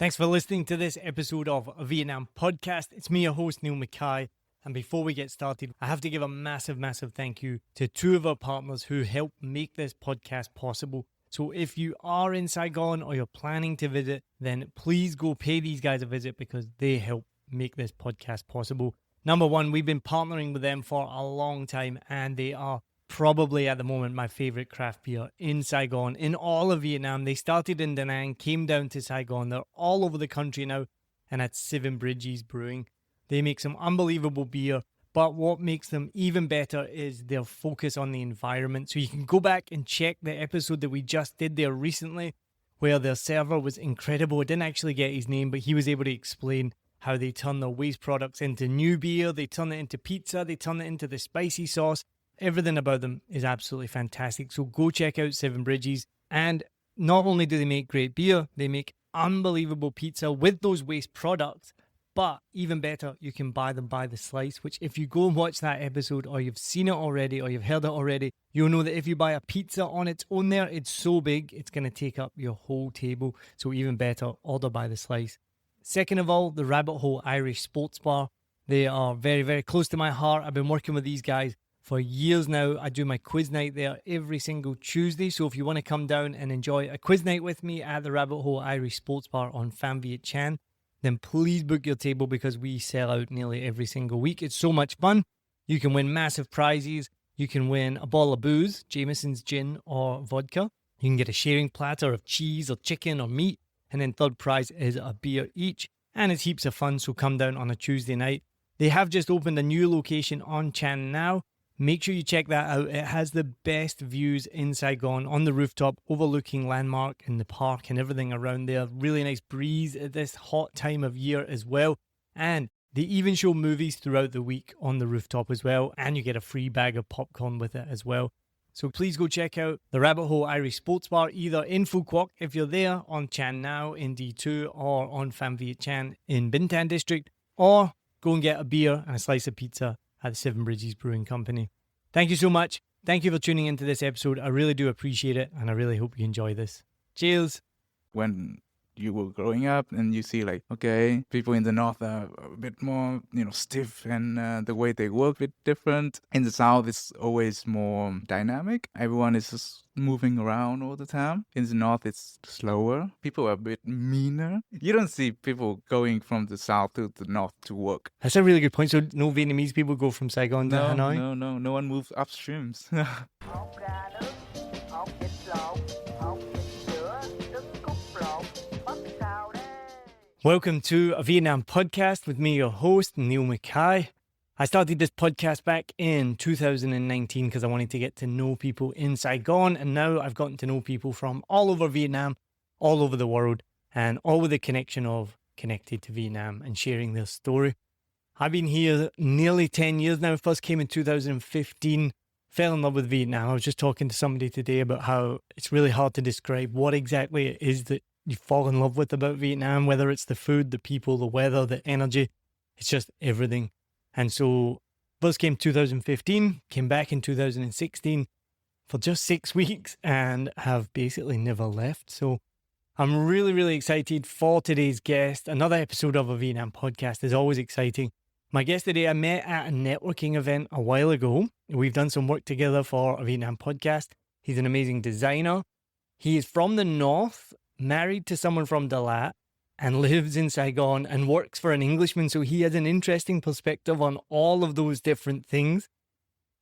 Thanks for listening to this episode of Vietnam Podcast. It's me, your host, Neil Mackay. And before we get started, I have to give a massive thank you to two of our partners who helped make this podcast possible. So if you are in Saigon or you're planning to visit, then please go pay these guys a visit because they help make this podcast possible. Number one, we've been partnering with them for a long time, and they are probably at the moment my favorite craft beer in Saigon, in all of Vietnam. They started in Da Nang, came down to Saigon. They're all over the country now, and at Seven Bridges Brewing. They make some unbelievable beer, but what makes them even better is their focus on the environment. So you can go back and check the episode that we just did there recently, where their server was incredible. I didn't actually get his name, but he was able to explain how they turn their waste products into new beer, they turn it into pizza, they turn it into the spicy sauce. Everything about them is absolutely fantastic. So go check out Seven Bridges. And not only do they make great beer, they make unbelievable pizza with those waste products. But even better, you can buy them by the slice, which if you go and watch that episode, or you've seen it already, or you've heard it already, you'll know that if you buy a pizza on its own there, it's so big, it's going to take up your whole table. So even better, order by the slice. Second of all, the Rabbit Hole Irish Sports Bar. They are very close to my heart. I've been working with these guys for years now. I do my quiz night there every single Tuesday. So if you want to come down and enjoy a quiz night with me at the Rabbit Hole Irish Sports Bar on Viet Anh, then please book your table because we sell out nearly every single week. It's so much fun. You can win massive prizes. You can win a bottle of booze, Jameson's gin or vodka. You can get a sharing platter of cheese or chicken or meat. And then third prize is a beer each. And it's heaps of fun, so come down on a Tuesday night. They have just opened a new location on Chan now. Make sure you check that out. It has the best views in Saigon on the rooftop, overlooking Landmark and the park and everything around there. Really nice breeze at this hot time of year as well. And they even show movies throughout the week on the rooftop as well. And you get a free bag of popcorn with it as well. So please go check out the Rabbit Hole Irish Sports Bar, either in Phu Quoc if you're there, on Chan Now in D2, or on Pham Viet Chan in Binh Tan District, or go and get a beer and a slice of pizza at the Seven Bridges Brewing Company. Thank you so much. Thank you for tuning into this episode. I really do appreciate it, and I really hope you enjoy this. Cheers. When you were growing up and you see like, okay, people in the north are a bit more, stiff, and the way they work a bit different. In the south, it's always more dynamic. Everyone is just moving around all the time. In the north, it's slower. People are a bit meaner. You don't see people going from the south to the north to work. That's a really good point. So no Vietnamese people go from Saigon to Hanoi? No one moves upstreams. Welcome to a Vietnam podcast with me, your host, Neil Mackay. I started this podcast back in 2019 because I wanted to get to know people in Saigon, and now I've gotten to know people from all over Vietnam, all over the world, and all with the connection of connected to Vietnam and sharing their story. I've been here nearly 10 years now. First came in 2015, fell in love with Vietnam. I was just talking to somebody today about how it's really hard to describe what exactly it is that you fall in love with about Vietnam, whether it's the food, the people, the weather, the energy. It's just everything. And so first came 2015, came back in 2016 for just 6 weeks and have basically never left. So I'm really excited for today's guest. Another episode of a Vietnam podcast is always exciting. My guest today I met at a networking event a while ago. We've done some work together for a Vietnam podcast. He's an amazing designer. He is from the north, married to someone from Dalat, and lives in Saigon and works for an Englishman. So he has an interesting perspective on all of those different things.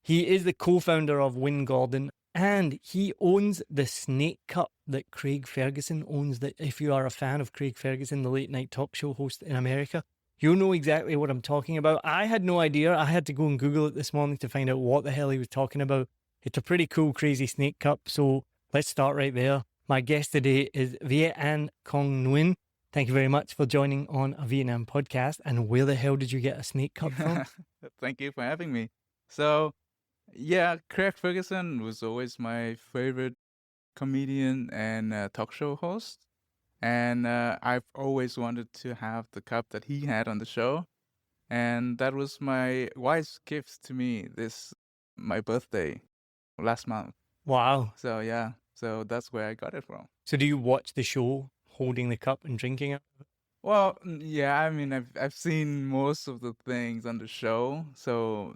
He is the co-founder of Win Gordon, and he owns the Snake Cup that Craig Ferguson owns. That if you are a fan of Craig Ferguson, the late night talk show host in America, you'll know exactly what I'm talking about. I had no idea. I had to go and Google it this morning to find out what the hell he was talking about. It's a pretty cool, crazy snake cup. So let's start right there. My guest today is Viet Anh Con Nguyen. Thank you very much for joining on a Vietnam podcast. And where the hell did you get a snake cup from? Thank you for having me. So, yeah, Craig Ferguson was always my favorite comedian and talk show host. And I've always wanted to have the cup that he had on the show. And that was my wife's gift to me my birthday last month. Wow. So, yeah. So that's where I got it from. So do you watch the show holding the cup and drinking it? Well, yeah, I mean, I've seen most of the things on the show, so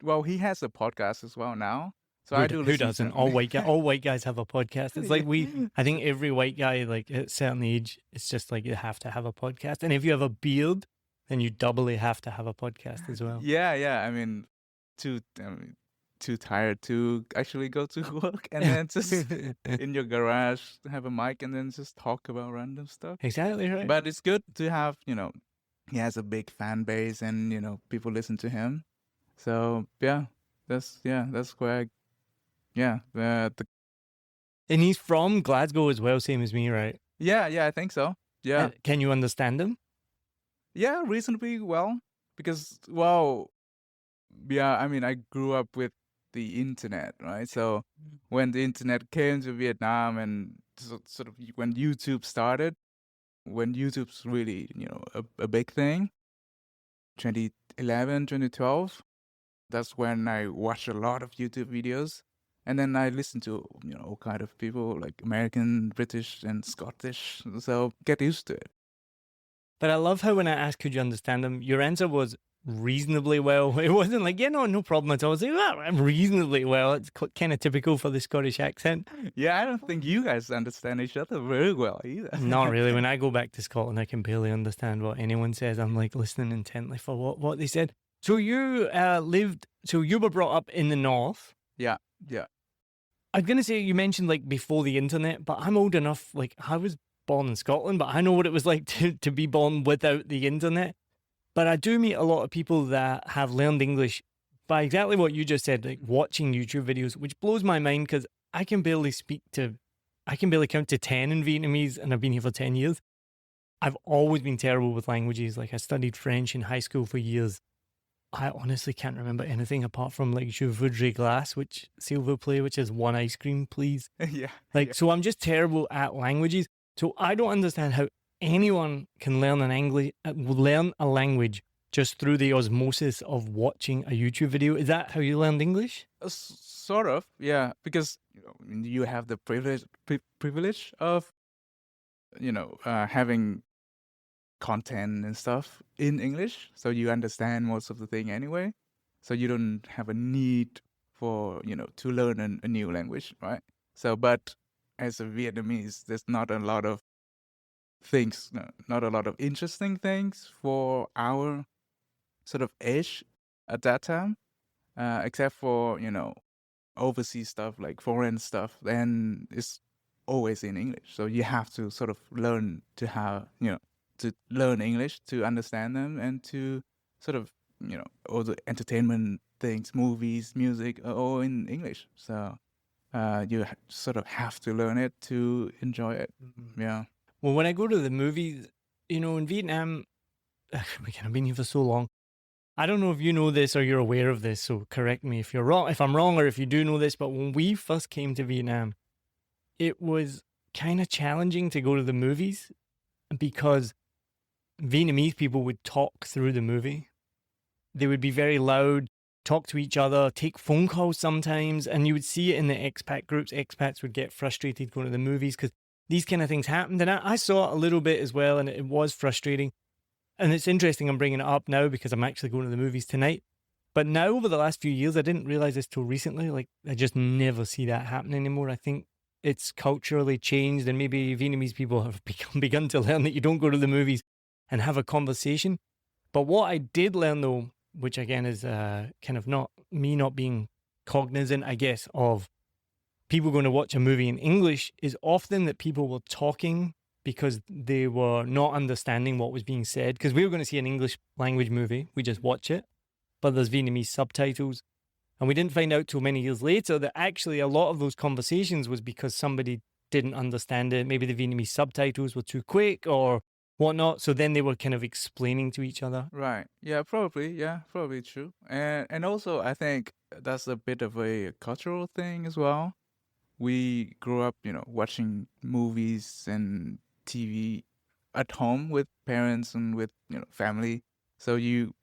well, he has a podcast as well now, so I do Who listen doesn't? to All white guys have a podcast. It's like him. I think every white guy, like at a certain age, it's just like you have to have a podcast. And if you have a beard, then you doubly have to have a podcast as well. Yeah. I mean, too tired to actually go to work, and then just in your garage have a mic and then just talk about random stuff. Exactly right. But it's good to have, he has a big fan base, and people listen to him. So that's where the And he's from Glasgow as well, same as me, right? I think so. Yeah. Can you understand him? Yeah, reasonably well, because, well, yeah, I mean, I grew up with the internet, right? So when the internet came to Vietnam, and sort of when YouTube started, when YouTube's really, a big thing, 2011, 2012, that's when I watched a lot of YouTube videos. And then I listened to, all kind of people, like American, British, and Scottish. So get used to it. But I love how when I asked, could you understand him, your answer was reasonably well. It wasn't like, yeah, no problem at all. I was like, oh, I'm reasonably well. It's kind of typical for the Scottish accent. Yeah, I don't think you guys understand each other very well either. Not really. When I go back to Scotland, I can barely understand what anyone says. I'm like listening intently for what they said. So you you were brought up in the north. Yeah. I was going to say, you mentioned like before the internet, but I'm old enough, like I was born in Scotland, but I know what it was like to be born without the internet. But I do meet a lot of people that have learned English by exactly what you just said, like watching YouTube videos, which blows my mind because I can barely count to 10 in Vietnamese, and I've been here for 10 years. I've always been terrible with languages. Like I studied French in high school for years. I honestly can't remember anything apart from like je voudrais glace, which s'il vous plaît, which is one ice cream, please. Yeah. So I'm just terrible at languages. So I don't understand how anyone can learn a language just through the osmosis of watching a YouTube video. Is that how you learned English? Sort of, yeah, because you have the privilege of having content and stuff in English, so you understand most of the thing anyway. So you don't have a need for to learn a new language, right? So, but as a Vietnamese, there's not a lot of things, not a lot of interesting things for our sort of age at that time, except for overseas stuff, like foreign stuff. Then it's always in English, so you have to sort of learn to learn English to understand them, and to sort of all the entertainment things, movies, music, are all in English. So you sort of have to learn it to enjoy it. Yeah. Well, when I go to the movies, in Vietnam, I've been here for so long. I don't know if you know this or you're aware of this, so correct me if I'm wrong, or if you do know this, but when we first came to Vietnam, it was kind of challenging to go to the movies because Vietnamese people would talk through the movie. They would be very loud, talk to each other, take phone calls sometimes, and you would see it in the expat groups. Expats would get frustrated going to the movies because these kind of things happened. And I saw it a little bit as well, and it was frustrating. And it's interesting I'm bringing it up now because I'm actually going to the movies tonight. But now, over the last few years, I didn't realize this till recently. Like, I just never see that happen anymore. I think it's culturally changed, and maybe Vietnamese people have begun to learn that you don't go to the movies and have a conversation. But what I did learn, though, which again is kind of not being cognizant, I guess, of people going to watch a movie in English, is often that people were talking because they were not understanding what was being said. Because we were going to see an English language movie, we just watch it, but there's Vietnamese subtitles. And we didn't find out till many years later that actually a lot of those conversations was because somebody didn't understand it. Maybe the Vietnamese subtitles were too quick or whatnot. So then they were kind of explaining to each other. Right. Yeah, probably. Yeah, probably true. And also, I think that's a bit of a cultural thing as well. We grew up, watching movies and TV at home with parents and with, family. So you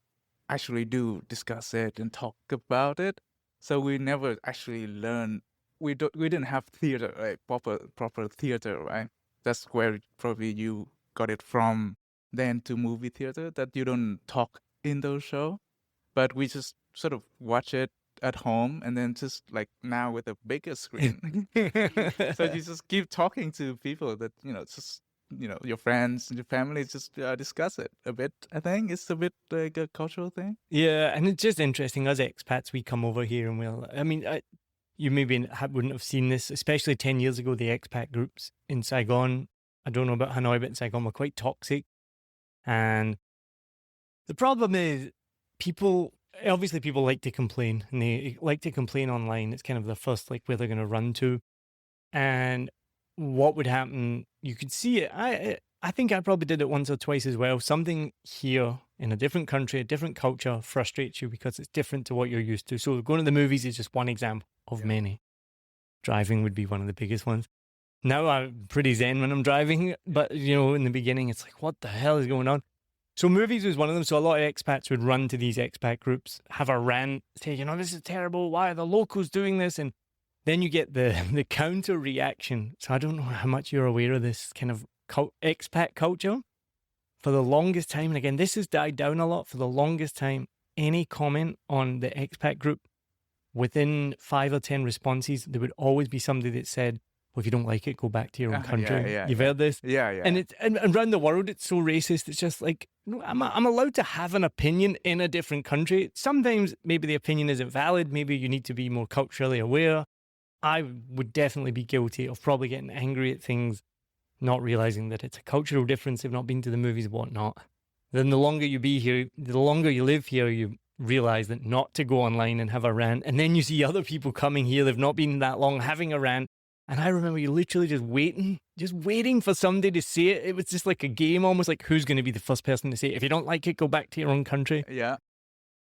actually do discuss it and talk about it. So we never actually learn. We didn't have theater, right? Proper theater, right? That's where probably you got it from then to movie theater, that you don't talk in those shows, but we just sort of watch it at home, and then just like now with a bigger screen. So you just keep talking to people that, just, your friends and your family, just discuss it a bit. I think it's a bit like a cultural thing. Yeah, and it's just interesting. As expats, we come over here and you maybe wouldn't have seen this, especially 10 years ago, the expat groups in Saigon. I don't know about Hanoi, but in Saigon were quite toxic. And the problem is people like to complain, and they like to complain online. It's kind of the first, like, where they're going to run to. And what would happen, you could see it. I think I probably did it once or twice as well. Something here in a different country, a different culture frustrates you because it's different to what you're used to. So going to the movies is just one example of many. Driving would be one of the biggest ones. Now I'm pretty zen when I'm driving, but in the beginning it's like, what the hell is going on? So movies was one of them. So a lot of expats would run to these expat groups, have a rant, say, this is terrible. Why are the locals doing this? And then you get the counter reaction. So I don't know how much you're aware of this kind of expat culture. For the longest time, and again, this has died down a lot, for the longest time, any comment on the expat group, within 5 or 10 responses, there would always be somebody that said, well, if you don't like it, go back to your own country. You've heard this? Yeah. And around the world, it's so racist. It's just like, I'm allowed to have an opinion in a different country. Sometimes maybe the opinion isn't valid. Maybe you need to be more culturally aware. I would definitely be guilty of probably getting angry at things, not realizing that it's a cultural difference. They've not been to the movies, whatnot. Then the longer you be here, the longer you live here, you realize that not to go online and have a rant. And then you see other people coming here, they've not been that long, having a rant. And I remember you literally just waiting for somebody to say it. It was just like a game, almost like who's going to be the first person to say it. If you don't like it, go back to your own country. Yeah.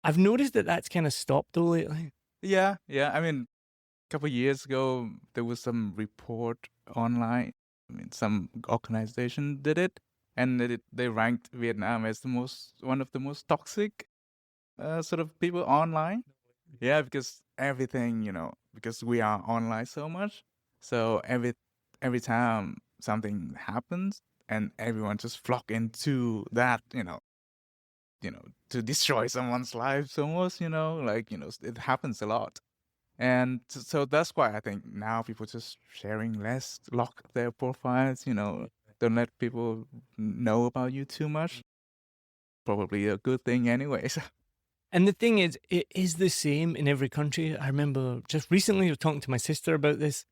I've noticed that that's kind of stopped though lately. Yeah. I mean, a couple of years ago, there was some report online. I mean, some organization did it, and they ranked Vietnam as one of the most toxic sort of people online. Yeah, because everything, because we are online so much. So every time something happens, and everyone just flock into that, to destroy someone's lives almost, it happens a lot. And so that's why I think now people just sharing less, lock their profiles, don't let people know about you too much. Probably a good thing anyways. And the thing is, it is the same in every country. I remember just recently I was talking to my sister about this,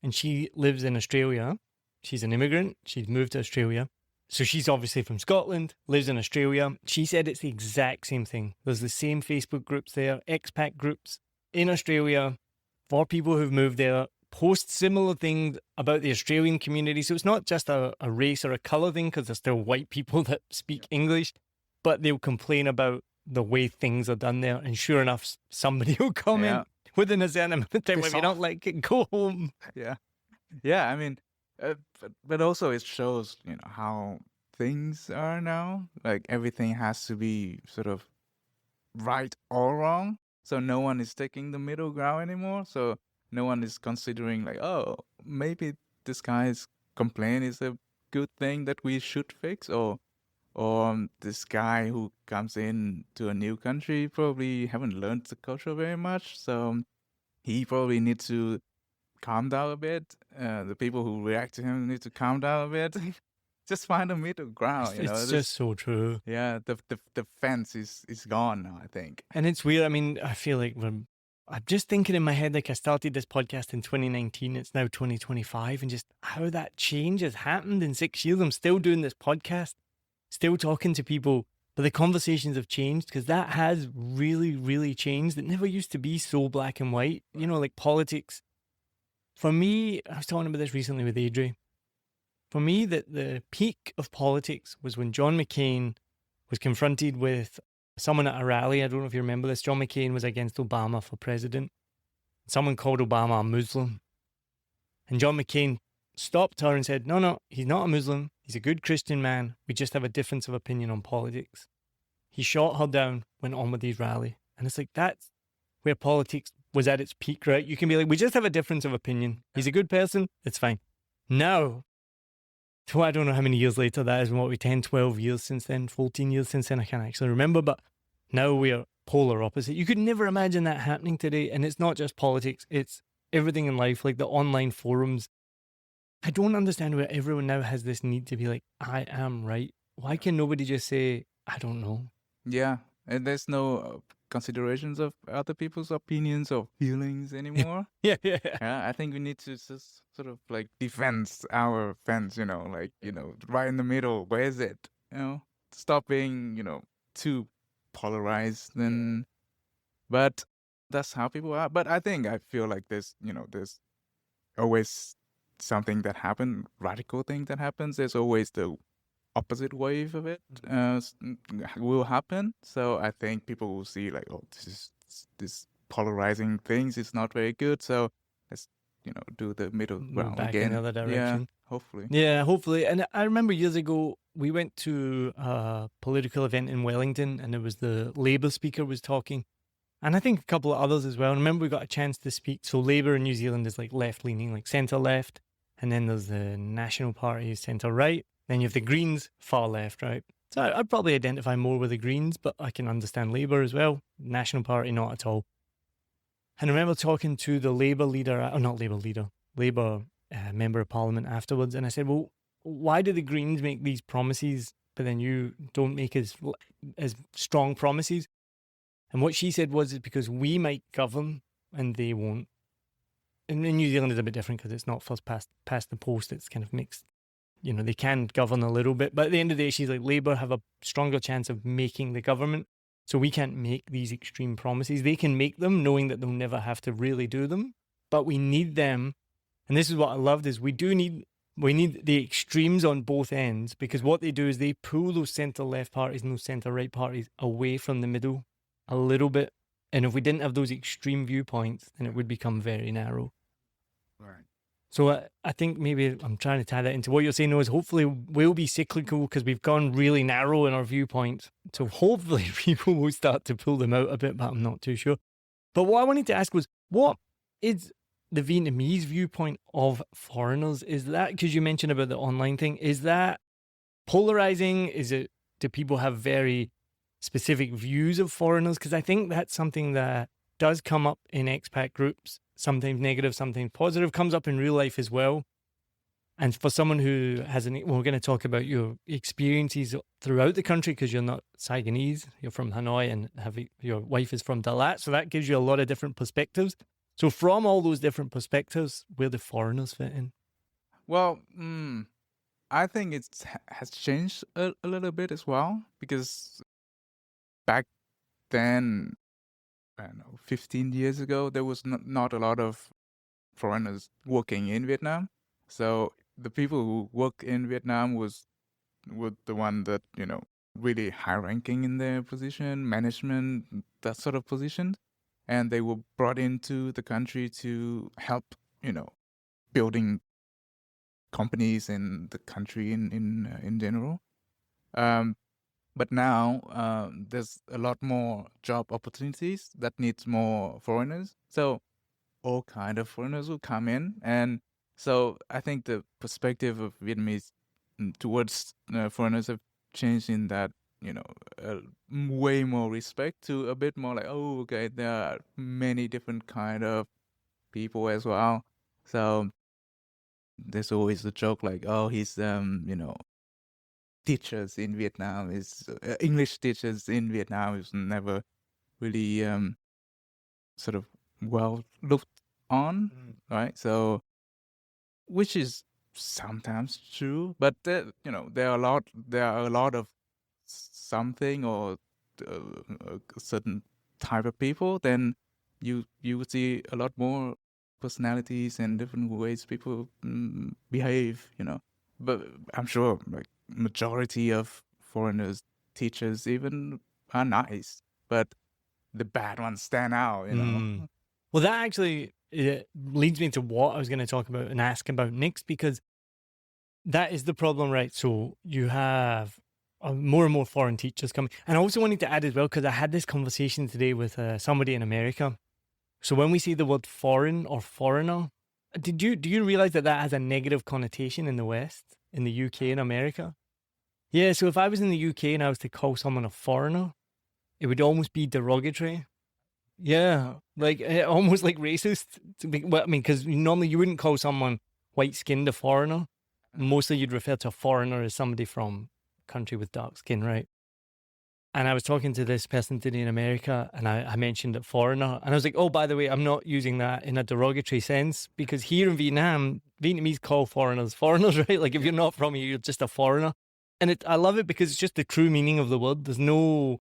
and she lives in Australia. She's an immigrant. She's moved to Australia. So she's obviously from Scotland, lives in Australia. She said it's the exact same thing. There's the same Facebook groups there, expat groups in Australia for people who've moved there, post similar things about the Australian community. So it's not just a race or a colour thing, because there's still white people that speak English, but they'll complain about the way things are done there. And sure enough, somebody will comment within a certain amount of time, if you don't like it, go home. Yeah. I mean, but also it shows, how things are now. Like everything has to be sort of right or wrong. So no one is taking the middle ground anymore. So no one is considering like, oh, maybe this guy's complaint is a good thing that we should fix, or this guy who comes in to a new country probably haven't learned the culture very much, so he probably needs to calm down a bit. The people who react to him need to calm down a bit. Just find a middle ground. It's just so true. Yeah, the fence is gone now, I think. And it's weird. I mean, I feel like I'm just thinking in my head, like I started this podcast in 2019. It's now 2025, and just how that change has happened in 6 years. I'm still doing this podcast, still talking to people, but the conversations have changed, because that has really, really changed. It never used to be so black and white, like politics. For me, I was talking about this recently with Adri. For me, the peak of politics was when John McCain was confronted with someone at a rally. I don't know if you remember this. John McCain was against Obama for president. Someone called Obama a Muslim. And John McCain stopped her and said, no, he's not a Muslim. He's a good Christian man. We just have a difference of opinion on politics. He shot her down, went on with his rally. And it's like, that's where politics was at its peak, right? You can be like, we just have a difference of opinion. He's a good person. It's fine. Now, So I don't know how many years later that is, what we 10, 12 years since then, 14 years since then, I can't actually remember, but now we are polar opposite. You could never imagine that happening today. And it's not just politics, it's everything in life, like the online forums. I don't understand where everyone now has this need to be like, I am right. Why can nobody just say, I don't know? Yeah, and there's no considerations of other people's opinions or feelings anymore. Yeah. Yeah, I think we need to just sort of like defend our fence, like, right in the middle. Where is it? Stop being, too polarized. But that's how people are. But I feel like there's always something that happened, radical thing that happens. There's always the opposite wave of it will happen. So I think people will see like, oh, this polarizing things is not very good. So let's do the middle Move ground back again. in the other direction. Yeah, hopefully. Yeah, hopefully. And I remember years ago we went to a political event in Wellington, and it was the Labour speaker was talking, and I think a couple of others as well. And I remember we got a chance to speak. So Labour in New Zealand is like left leaning, like centre left, and then there's the National Party, centre right. Then you have the Greens, far left, right? So I'd probably identify more with the Greens, but I can understand Labour as well. National Party, not at all. And I remember talking to the Labour leader, not Labour leader, Labour member of Parliament afterwards, and I said, well, why do the Greens make these promises, but then you don't make as strong promises? And what she said was, it's because we might govern and they won't. And in New Zealand is a bit different because it's not first past the post, it's kind of mixed. They can govern a little bit, but at the end of the day, she's like, Labour have a stronger chance of making the government. So we can't make these extreme promises. They can make them knowing that they'll never have to really do them, but we need them. And this is what I loved is we need the extremes on both ends, because what they do is they pull those centre-left parties and those centre-right parties away from the middle a little bit. And if we didn't have those extreme viewpoints, then it would become very narrow. Right. So I think maybe I'm trying to tie that into what you're saying, is hopefully we'll be cyclical because we've gone really narrow in our viewpoints. So hopefully people will start to pull them out a bit, but I'm not too sure. But what I wanted to ask was, what is the Vietnamese viewpoint of foreigners? Is that, because you mentioned about the online thing, is that polarizing? Do people have very specific views of foreigners? Because I think that's something that does come up in expat groups. Sometimes negative, sometimes positive, comes up in real life as well. And for someone who we're going to talk about your experiences throughout the country, because you're not Saigonese, you're from Hanoi and your wife is from Dalat. So that gives you a lot of different perspectives. So from all those different perspectives, where do foreigners fit in? Well, I think it has changed a little bit as well, because back then, I don't know, 15 years ago, there was not a lot of foreigners working in Vietnam. So the people who work in Vietnam were the one that, really high ranking in their position, management, that sort of position. And they were brought into the country to help, building companies in the country in general. But now there's a lot more job opportunities that needs more foreigners. So all kind of foreigners will come in. And so I think the perspective of Vietnamese towards foreigners have changed in that, way more respect to a bit more like, oh, okay, there are many different kind of people as well. So there's always a joke like, oh, he's, teachers in Vietnam is English teachers in Vietnam is never really sort of well looked on, right? So, which is sometimes true, but there are a lot of something or a certain type of people. Then you would see a lot more personalities and different ways people behave, But I'm sure like majority of foreigners, teachers even are nice, but the bad ones stand out, Well, that actually leads me to what I was going to talk about and ask about next, because that is the problem, right? So you have more and more foreign teachers coming. And I also wanted to add as well, because I had this conversation today with somebody in America. So when we say the word foreign or foreigner, do you realize that has a negative connotation in the West? in the UK in America. Yeah, so if I was in the UK and I was to call someone a foreigner, it would almost be derogatory. Yeah, like almost like racist. Well, I mean, because normally you wouldn't call someone white-skinned a foreigner. Mostly you'd refer to a foreigner as somebody from a country with dark skin, right? And I was talking to this person today in America, and I mentioned a foreigner. And I was like, oh, by the way, I'm not using that in a derogatory sense, because here in Vietnam, Vietnamese call foreigners foreigners, right? Like if you're not from here, you're just a foreigner. And I love it because it's just the true meaning of the word. There's no,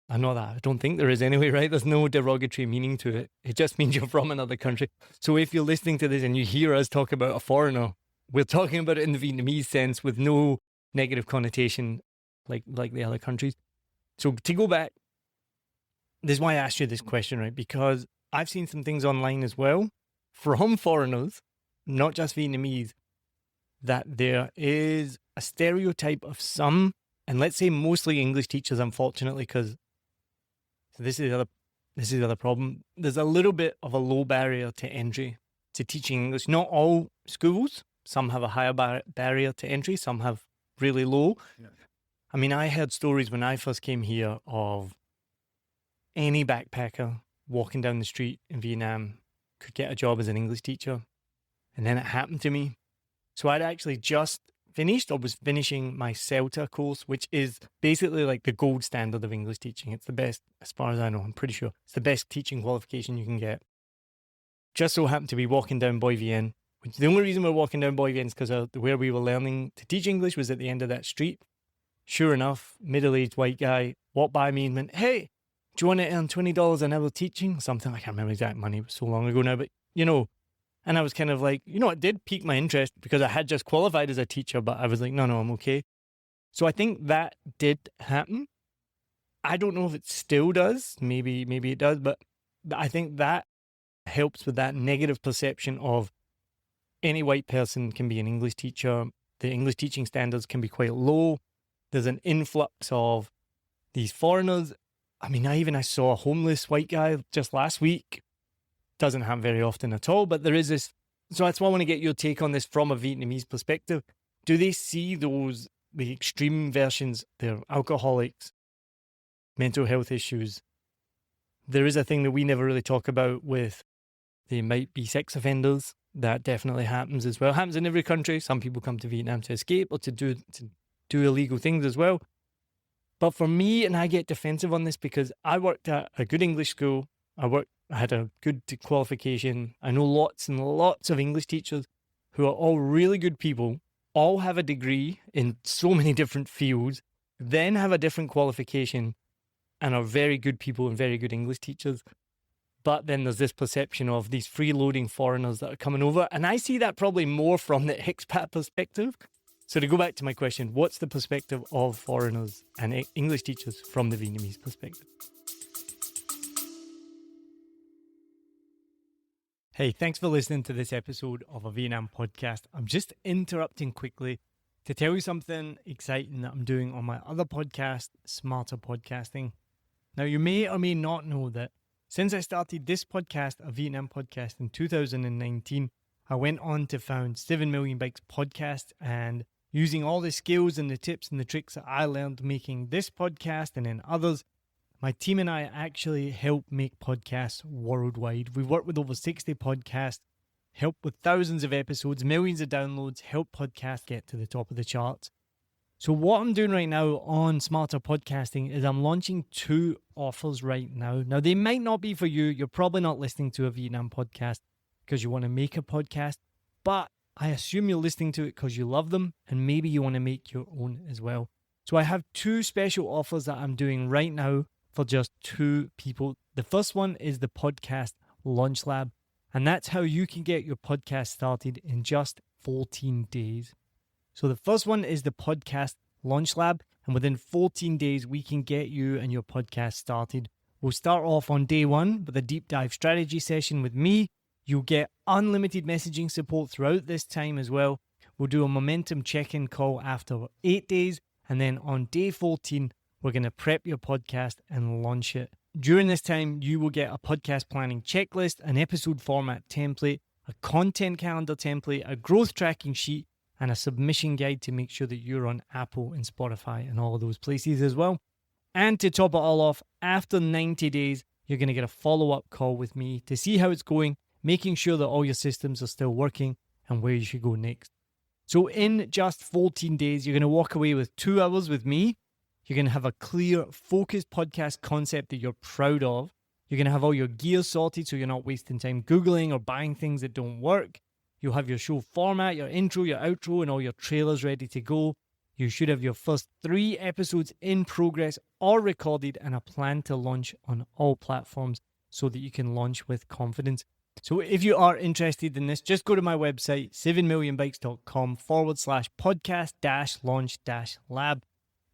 I know that, I don't think there is anyway, right? There's no derogatory meaning to it. It just means you're from another country. So if you're listening to this and you hear us talk about a foreigner, we're talking about it in the Vietnamese sense with no negative connotation like the other countries. So to go back, this is why I asked you this question, right? Because I've seen some things online as well from foreigners, not just Vietnamese, that there is a stereotype of some, and let's say mostly English teachers, unfortunately, because this is the other problem. There's a little bit of a low barrier to entry to teaching English. Not all schools. Some have a higher barrier to entry. Some have really low. Yeah. I mean, I heard stories when I first came here of any backpacker walking down the street in Vietnam could get a job as an English teacher. And then it happened to me. So I'd actually just finished or was finishing my CELTA course, which is basically like the gold standard of English teaching. It's the best, as far as I know, I'm pretty sure. It's the best teaching qualification you can get. Just so happened to be walking down Boy Viet. The only reason we're walking down Boy Viet is because where we were learning to teach English was at the end of that street. Sure enough, middle-aged white guy walked by me and went, hey, do you want to earn $20 an hour teaching? Something, I can't remember exact money, it was so long ago now, but and I was kind of like, it did pique my interest because I had just qualified as a teacher, but I was like, no, I'm okay. So I think that did happen. I don't know if it still does. Maybe it does, but I think that helps with that negative perception of any white person can be an English teacher. The English teaching standards can be quite low. There's an influx of these foreigners. I mean, I saw a homeless white guy just last week. Doesn't happen very often at all, but there is this. So that's why I want to get your take on this from a Vietnamese perspective. Do they see the extreme versions? They're alcoholics, mental health issues. There is a thing that we never really talk about with they might be sex offenders. That definitely happens as well. It happens in every country. Some people come to Vietnam to escape or to do illegal things as well. But for me, and I get defensive on this because I worked at a good English school. I had a good qualification. I know lots and lots of English teachers who are all really good people, all have a degree in so many different fields, then have a different qualification and are very good people and very good English teachers. But then there's this perception of these freeloading foreigners that are coming over. And I see that probably more from the expat perspective. So to go back to my question, what's the perspective of foreigners and English teachers from the Vietnamese perspective? Hey, thanks for listening to this episode of a Vietnam podcast. I'm just interrupting quickly to tell you something exciting that I'm doing on my other podcast, Smarter Podcasting. Now, you may or may not know that since I started this podcast, a Vietnam podcast in 2019, I went on to found 7 Million Bikes podcast, and using all the skills and the tips and the tricks that I learned making this podcast and then others, my team and I actually help make podcasts worldwide. We work with over 60 podcasts, help with thousands of episodes, millions of downloads, help podcasts get to the top of the charts. So what I'm doing right now on Smarter Podcasting is I'm launching 2 offers right now. Now, they might not be for you. You're probably not listening to a Vietnam podcast because you want to make a podcast, but I assume you're listening to it because you love them and maybe you want to make your own as well. So I have 2 special offers that I'm doing right now for just 2 people. The first one is the Podcast Launch Lab, and that's how you can get your podcast started in just 14 days. So the first one is the Podcast Launch Lab, and within 14 days, we can get you and your podcast started. We'll start off on day 1 with a deep dive strategy session with me. You'll get unlimited messaging support throughout this time as well. We'll do a momentum check-in call after 8 days, and then on day 14, we're going to prep your podcast and launch it. During this time, you will get a podcast planning checklist, an episode format template, a content calendar template, a growth tracking sheet, and a submission guide to make sure that you're on Apple and Spotify and all of those places as well. And to top it all off, after 90 days, you're going to get a follow-up call with me to see how it's going, making sure that all your systems are still working and where you should go next. So in just 14 days, you're going to walk away with 2 hours with me. You're going to have a clear, focused podcast concept that you're proud of. You're going to have all your gear sorted so you're not wasting time Googling or buying things that don't work. You'll have your show format, your intro, your outro, and all your trailers ready to go. You should have your first 3 episodes in progress or recorded and a plan to launch on all platforms so that you can launch with confidence. So if you are interested in this, just go to my website, 7millionbikes.com/podcast-launch-lab.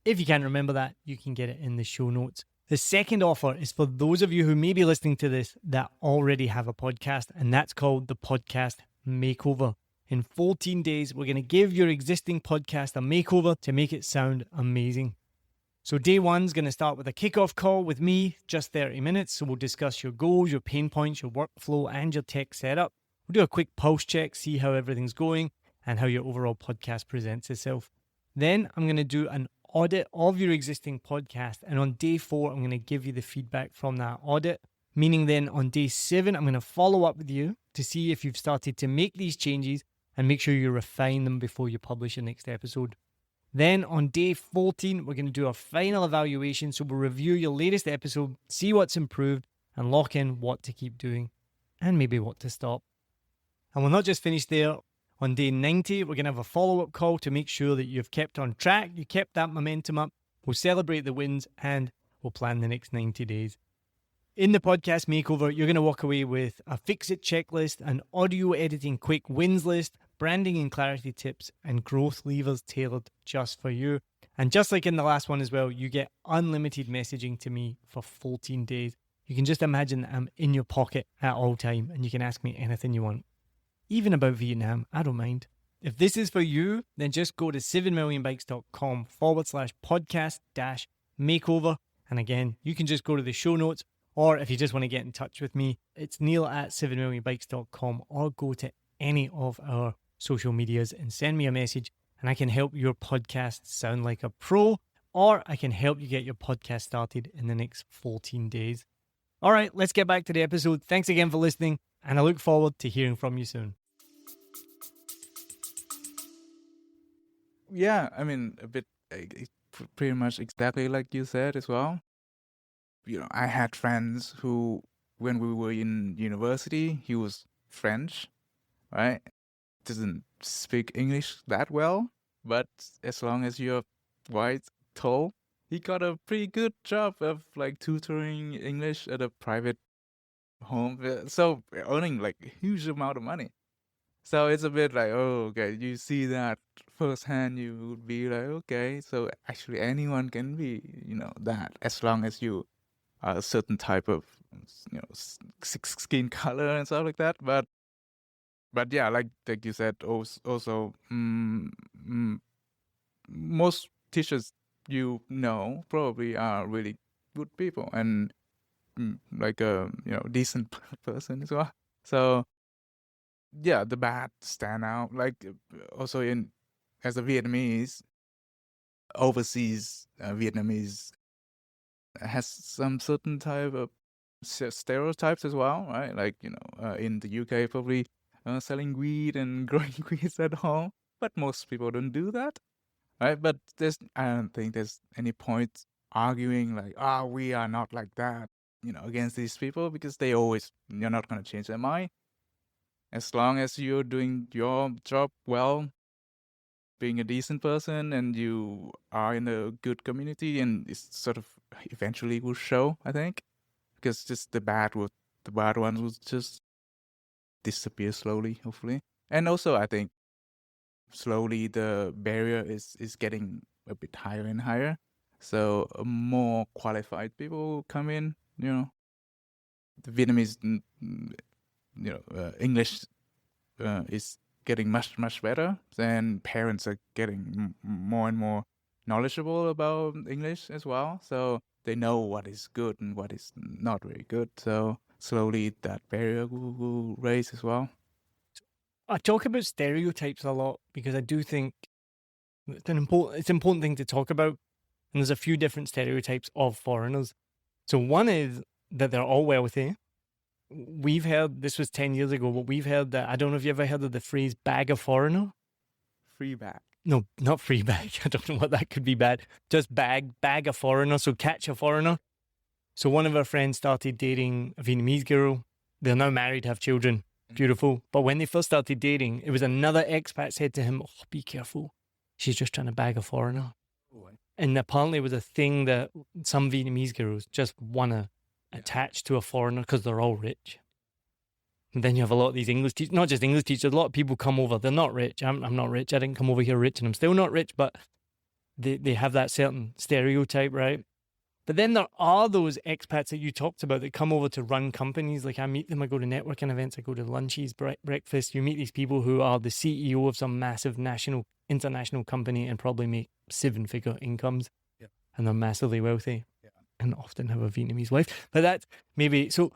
If you can't remember that, you can get it in the show notes. The second offer is for those of you who may be listening to this that already have a podcast, and that's called the Podcast Makeover. In 14 days, we're going to give your existing podcast a makeover to make it sound amazing. So day 1's going to start with a kickoff call with me, just 30 minutes. So we'll discuss your goals, your pain points, your workflow, and your tech setup. We'll do a quick pulse check, see how everything's going and how your overall podcast presents itself. Then I'm going to do an audit of your existing podcast. And on day 4, I'm going to give you the feedback from that audit. Meaning then on day 7, I'm going to follow up with you to see if you've started to make these changes and make sure you refine them before you publish your next episode. Then on day 14, we're going to do a final evaluation. So we'll review your latest episode, see what's improved, and lock in what to keep doing and maybe what to stop. And we'll not just finish there. On day 90, we're going to have a follow-up call to make sure that you've kept on track, you kept that momentum up. We'll celebrate the wins and we'll plan the next 90 days. In the podcast makeover, you're going to walk away with a fix-it checklist, an audio editing quick wins list, branding and clarity tips, and growth levers tailored just for you. And just like in the last one as well, you get unlimited messaging to me for 14 days. You can just imagine that I'm in your pocket at all time and you can ask me anything you want. Even about Vietnam, I don't mind. If this is for you, then just go to 7millionbikes.com/podcast-makeover. And again, you can just go to the show notes. Or if you just want to get in touch with me, it's neil@7millionbikes.com, or go to any of our social medias and send me a message and I can help your podcast sound like a pro, or I can help you get your podcast started in the next 14 days. All right, let's get back to the episode. Thanks again for listening, and I look forward to hearing from you soon. Yeah, I mean, pretty much exactly like you said as well. I had friends who, when we were in university, he was French, right? Doesn't speak English that well, but as long as you're quite tall, he got a pretty good job of like tutoring English at a private home. So earning like a huge amount of money. So it's a bit like, oh, okay, you see that firsthand, you would be like, okay, so actually anyone can be, that as long as you are a certain type of, skin color and stuff like that. But yeah, like you said, also, most teachers probably are really good people and like a decent person as well. So yeah, the bad stand out. Like also as a Vietnamese, overseas Vietnamese has some certain type of stereotypes as well, right? Like in the UK, probably selling weed and growing weeds at home, but most people don't do that, right? But I don't think there's any point arguing like, we are not like that, against these people, because you're not going to change their mind. As long as you're doing your job well, being a decent person, and you are in a good community, and it's sort of eventually will show, I think, because just the bad ones will just disappear slowly, hopefully. And also, I think slowly the barrier is getting a bit higher and higher. So more qualified people come in, the Vietnamese, English is getting much, much better. And parents are getting more and more knowledgeable about English as well. So they know what is good and what is not very good. So slowly that barrier will raise as well. I talk about stereotypes a lot because I do think it's an important thing to talk about. And there's a few different stereotypes of foreigners. So one is that they're all wealthy. We've heard, this was 10 years ago, but we've heard that, I don't know if you ever heard of the phrase bag a foreigner. Free back. No, not free bag. I don't know what that could be bad. Just bag a foreigner. So catch a foreigner. So one of our friends started dating a Vietnamese girl. They're now married, have children. Beautiful. But when they first started dating, it was another expat said to him, oh, be careful. She's just trying to bag a foreigner. And apparently it was a thing that some Vietnamese girls just want to attach to a foreigner because they're all rich. And then you have a lot of these English teachers, not just English teachers, a lot of people come over. They're not rich. I'm not rich. I didn't come over here rich and I'm still not rich, but they have that certain stereotype, right? But then there are those expats that you talked about that come over to run companies. Like I meet them, I go to networking events, I go to lunches, breakfast. You meet these people who are the CEO of some massive international company and probably make 7-figure incomes. Yeah. And they're massively wealthy. Yeah. And often have a Vietnamese wife. But that's maybe, so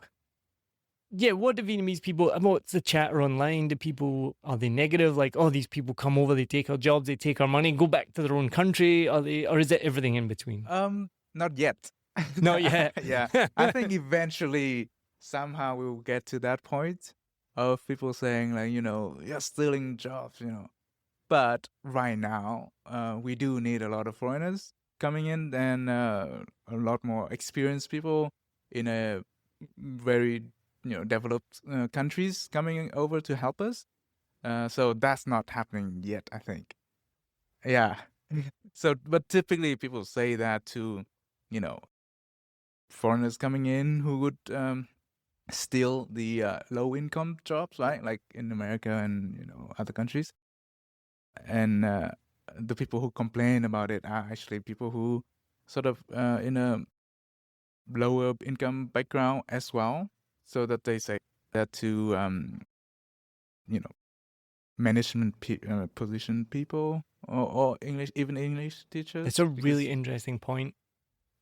yeah, what do Vietnamese people, what's the chatter online? Are they negative? Like, oh, these people come over, they take our jobs, they take our money, go back to their own country? Or is it everything in between? Not yet. Not yet. Yeah. I think eventually somehow we will get to that point of people saying like, you're stealing jobs, But right now, we do need a lot of foreigners coming in and a lot more experienced people in a very, developed countries coming over to help us. So that's not happening yet, I think. Yeah. So, but typically people say that to, foreigners coming in who would steal the low-income jobs, right? Like in America and, other countries. And the people who complain about it are actually people who sort of in a lower income background as well. So that they say that to, management position people or even English teachers. It's a really interesting point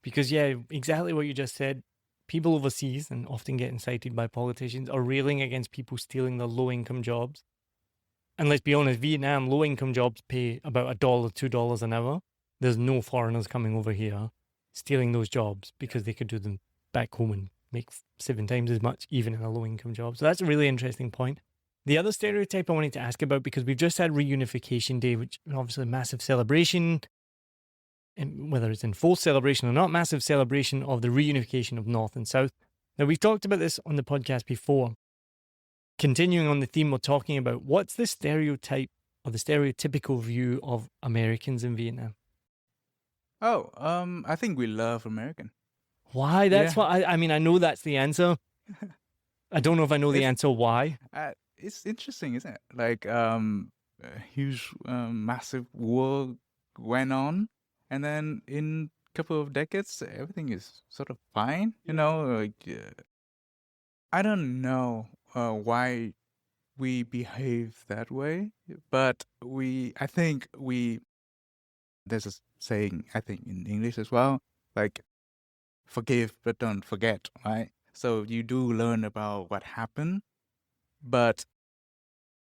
because, yeah, exactly what you just said. People overseas and often get incited by politicians are railing against people stealing their low-income jobs. And let's be honest, Vietnam, low-income jobs pay about $1, $2 an hour. There's no foreigners coming over here stealing those jobs because they could do them back home and make 7 times as much, even in a low-income job. So that's a really interesting point. The other stereotype I wanted to ask about, because we've just had Reunification Day, which is obviously a massive celebration, and whether it's in full celebration or not, massive celebration of the reunification of North and South. Now, we've talked about this on the podcast before. Continuing on the theme we're talking about, what's the stereotype or the stereotypical view of Americans in Vietnam? Oh, I think we love American. Why? That's what I mean, I know that's the answer. I don't know if I know the answer why. It's interesting, isn't it? Like a huge, massive war went on, and then in a couple of decades, everything is sort of fine. I don't know why we behave that way, but I think there's a saying, I think in English as well, like forgive but don't forget, right? So you do learn about what happened, but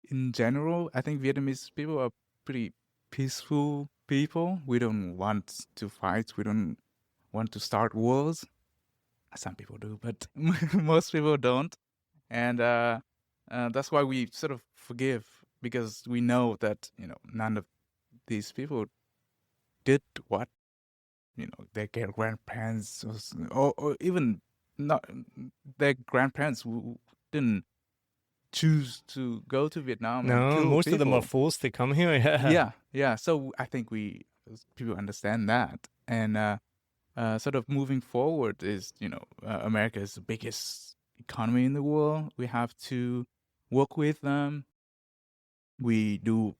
in general, I think Vietnamese people are pretty peaceful people. We don't want to fight. We don't want to start wars. Some people do, but most people don't. And that's why we sort of forgive, because we know that, none of these people did what, their grandparents or even not their grandparents who didn't choose to go to Vietnam. No, and kill most of them are people. forced to come here. Yeah. So I think people understand that, and sort of moving forward is, America is the biggest economy in the world. We have to work with them. We do,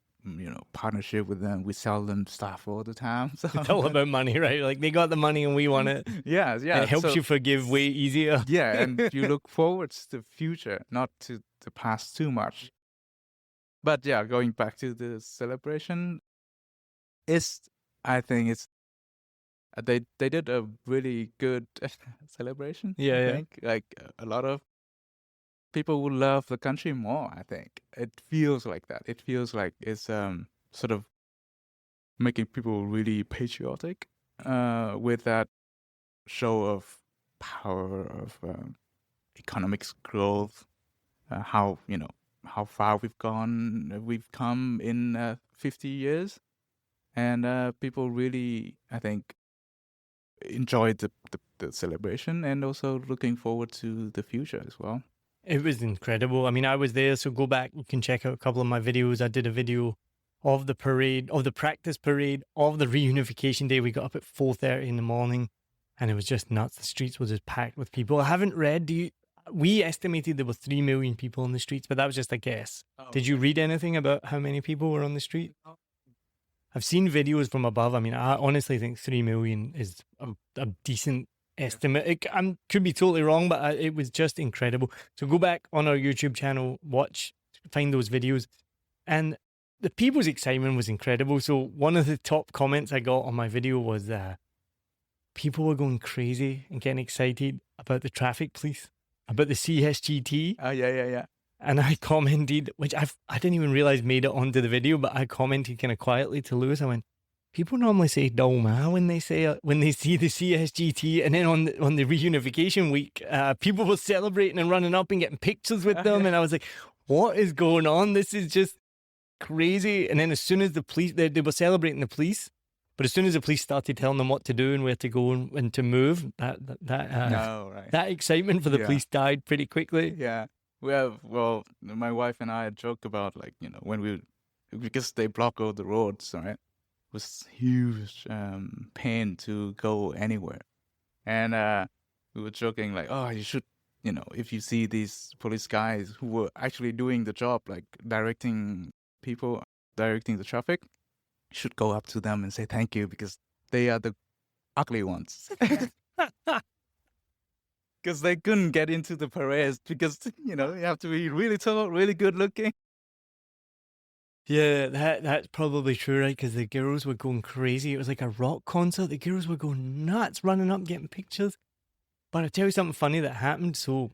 partnership with them. We sell them stuff all the time. So It's all about money, right? Like they got the money and we want it. yeah. It helps you forgive way easier. Yeah, and you look forward to the future, not to the past too much. But yeah, going back to the celebration, I think it's they did a really good celebration. Yeah, I yeah. think. Like a lot of people will love the country more, I think. It feels like that. It feels like it's sort of making people really patriotic with that show of power, of economics growth, how far we've come in 50 years. And people really, I think, enjoyed the celebration and also looking forward to the future as well. It was incredible. I mean, I was there, so go back. You can check out a couple of my videos. I did a video of the parade, of the practice parade, of the reunification day. We got up at 4:30 in the morning, and it was just nuts. The streets were just packed with people. I haven't read. We estimated there were 3 million people on the streets, but that was just a guess. Oh, Did you read anything about how many people were on the street? I've seen videos from above. I mean, I honestly think 3 million is a decent estimate. I could be totally wrong, but it was just incredible. So go back on our YouTube channel, find those videos. And the people's excitement was incredible. So one of the top comments I got on my video was people were going crazy and getting excited about the traffic police, about the CSGT. Yeah. And I commented, which I didn't even realize made it onto the video, but I commented kind of quietly to Lewis. I went, people normally say "Dol Ma" when they see the CSGT, and then on the reunification week, people were celebrating and running up and getting pictures with them, and I was like, "What is going on? This is just crazy!" And then as soon as the police, they were celebrating the police, but as soon as the police started telling them what to do and where to go and to move, that excitement for the police died pretty quickly. Yeah. Well, my wife and I joke about, like, because they block all the roads, right? It was huge pain to go anywhere. And we were joking like, oh, you should, if you see these police guys who were actually doing the job, like directing the traffic, you should go up to them and say thank you, because they are the ugly ones. Because they couldn't get into the parades because, you have to be really tall, really good looking. Yeah, that's probably true, right? Because the girls were going crazy. It was like a rock concert. The girls were going nuts, running up, getting pictures. But I'll tell you something funny that happened. So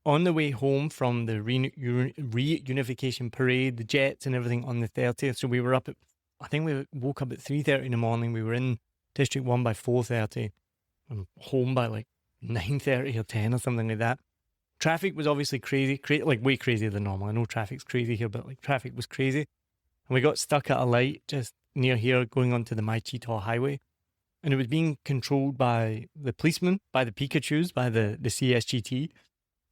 on the way home from the reunification parade, the jets and everything on the 30th, so we were up I think we woke up at 3:30 in the morning. We were in District 1 by 4:30 and home by like 9:30 or 10 or something like that. Traffic was obviously crazy, like way crazier than normal. I know traffic's crazy here, but like traffic was crazy. And we got stuck at a light just near here going onto the Mai Chi To highway. And it was being controlled by the policemen, by the Pikachus, by the CSGT.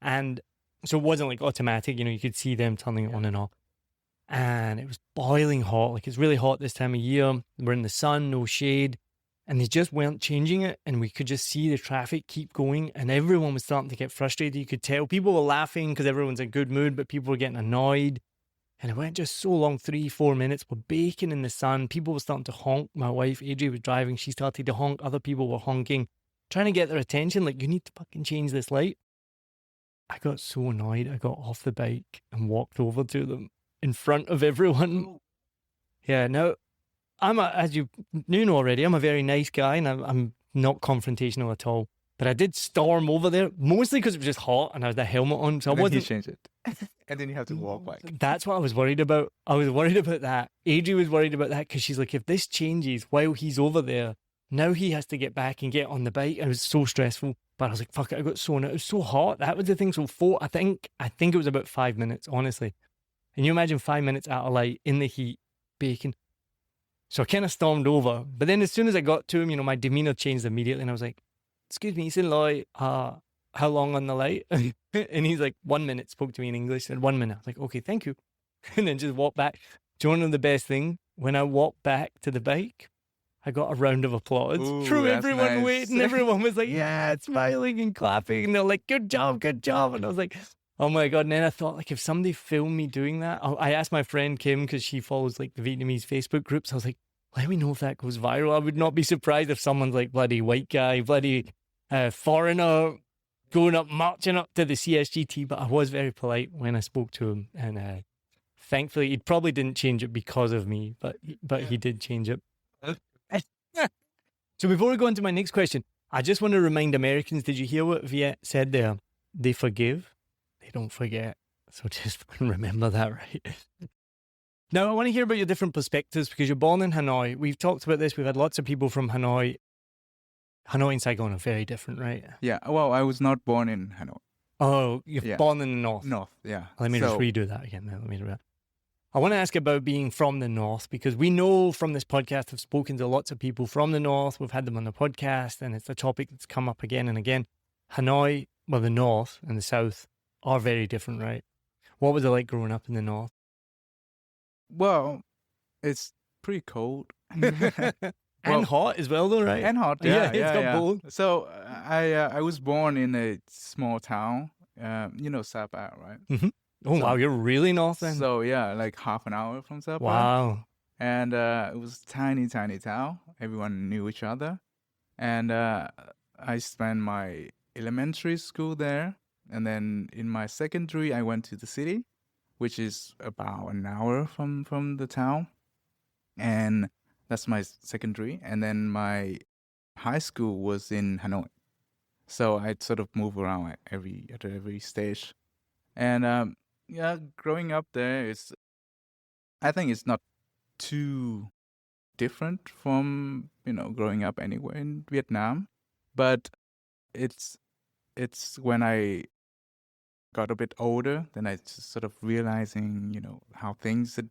And so it wasn't like automatic, you could see them turning it on and off. And it was boiling hot. Like, it's really hot this time of year. We're in the sun, no shade. And they just weren't changing it, and we could just see the traffic keep going, and everyone was starting to get frustrated. You could tell people were laughing because everyone's in a good mood, but people were getting annoyed. And it went just so long, 3-4 minutes. We're baking in the sun. People were starting to honk. My wife, Adri, was driving. She started to honk. Other people were honking, trying to get their attention. Like, you need to fucking change this light. I got so annoyed. I got off the bike and walked over to them in front of everyone. Yeah, now, as you knew already, I'm a very nice guy, and I'm not confrontational at all. But I did storm over there, mostly because it was just hot and I had the helmet on. So I wasn't. He changed it. And then you have to walk back. That's what I was worried about. I was worried about that. Adri was worried about that because she's like, if this changes while he's over there, now he has to get back and get on the bike. And it was so stressful. But I was like, fuck it, I got so, it was so hot. That was the thing. So I think it was about 5 minutes, honestly. And you imagine 5 minutes out of light in the heat, baking. So I kind of stormed over. But then as soon as I got to him, my demeanor changed immediately. And I was like, excuse me, Sin Loy, how long on the light? And he's like, 1 minute, spoke to me in English. And 1 minute. I was like, okay, thank you. And then just walked back. Do you want to know the best thing? When I walked back to the bike, I got a round of applause from everyone waiting. Everyone was like, yeah, smiling and clapping. And they're like, good job, good job. And I was like, oh my God. And then I thought, like, if somebody filmed me doing that, I asked my friend Kim, because she follows like the Vietnamese Facebook groups. I was like, let me know if that goes viral. I would not be surprised if someone's like bloody white guy, bloody foreigner going up, marching up to the CSGT. But I was very polite when I spoke to him. And thankfully, he probably didn't change it because of me, but he did change it. So before we go on to my next question, I just want to remind Americans, did you hear what Viet said there? They forgive. they don't forget. So just remember that, right? Now, I want to hear about your different perspectives because you're born in Hanoi. We've talked about this. We've had lots of people from Hanoi. Hanoi and Saigon are very different, right? Yeah. Well, I was not born in Hanoi. Oh, you're Yeah. born in the north. North, yeah. Let me just redo that again. Let me do that. I want to ask about being from the north because we know from this podcast, I've spoken to lots of people from the north. We've had them on the podcast and it's a topic that's come up again and again. Hanoi, well, the north and the south are very different, right? What was it like growing up in the north? Well, it's pretty cold. And hot as well, though, right? And hot, yeah. It's got both. So I was born in a small town, Sapa, right? Mm-hmm. Oh, wow, you're really north then? So, yeah, like half an hour from Sapa. Wow. And it was tiny town. Everyone knew each other. And I spent my elementary school there. And then in my secondary, I went to the city, which is about an hour from the town. And that's my secondary. And then my high school was in Hanoi. So I'd sort of move around at every stage. And growing up there, I think it's not too different from, growing up anywhere in Vietnam. But it's when I got a bit older, then I just sort of realizing, how things are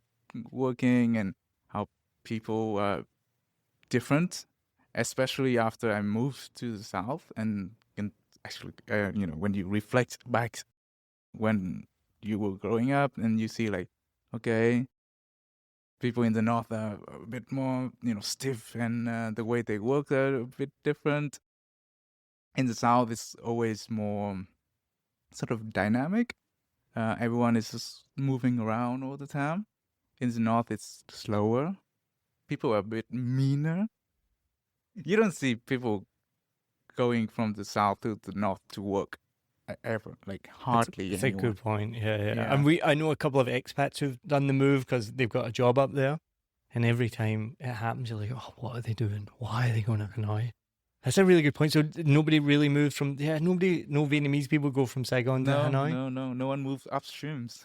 working and how people are different, especially after I moved to the South. And actually, when you reflect back when you were growing up and you see like, okay, people in the North are a bit more, stiff and the way they work are a bit different. In the South, it's always more sort of dynamic. Everyone is just moving around all the time. In the North, it's slower. People are a bit meaner. You don't see people going from the South to the North to work ever, like hardly. That's a good point. Yeah. And I know a couple of expats who've done the move because they've got a job up there. And every time it happens, you're like, oh, what are they doing? Why are they going to Hanoi? That's a really good point. So nobody really moved from, no Vietnamese people go from Saigon to Hanoi? No one moves upstreams.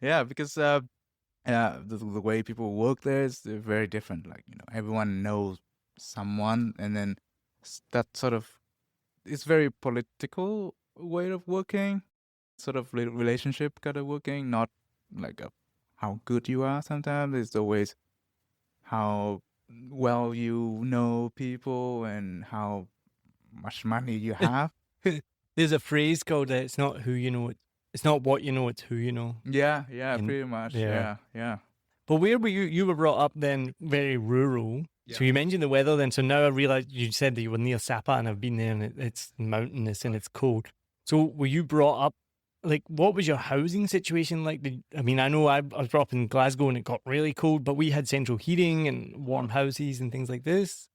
Yeah, because the way people work there is very different. Like, everyone knows someone, and then that sort of, it's very political way of working, sort of relationship kind of working, not like how good you are sometimes. It's always how well you know people and how much money you have. There's a phrase called it's not who you know, it's not what you know, it's who you know. Yeah, pretty much. Yeah. But where were you were brought up then very rural. Yeah. So you mentioned the weather then. So now I realize you said that you were near Sapa and I've been there and it's mountainous and it's cold. So were you brought up, like, what was your housing situation like? I know I was brought up in Glasgow and it got really cold, but we had central heating and warm houses and things like this.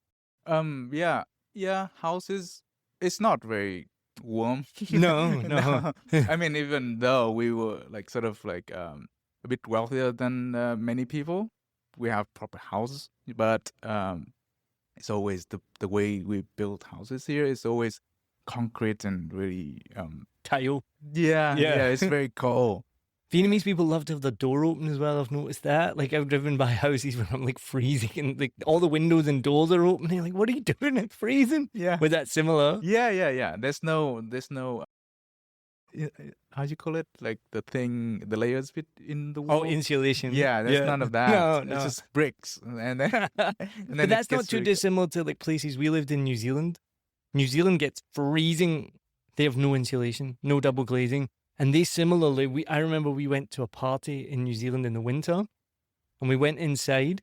Yeah. Houses, it's not very warm. No. Even though we were like sort of like a bit wealthier than many people, we have proper houses, but it's always the way we build houses here is always concrete and really tile. Yeah, it's very cold. Vietnamese people love to have the door open as well. I've noticed that. Like, I've driven by houses where I'm like freezing and like all the windows and doors are open. You're like, what are you doing? It's freezing. Yeah. Was that similar? Yeah. There's no how do you call it? Like the layers in the wall. Oh, insulation. Yeah, there's none of that. No. It's just bricks. And then but that's not too dissimilar to like places we lived in New Zealand. New Zealand gets freezing. They have no insulation, no double glazing. And they similarly, I remember we went to a party in New Zealand in the winter and we went inside.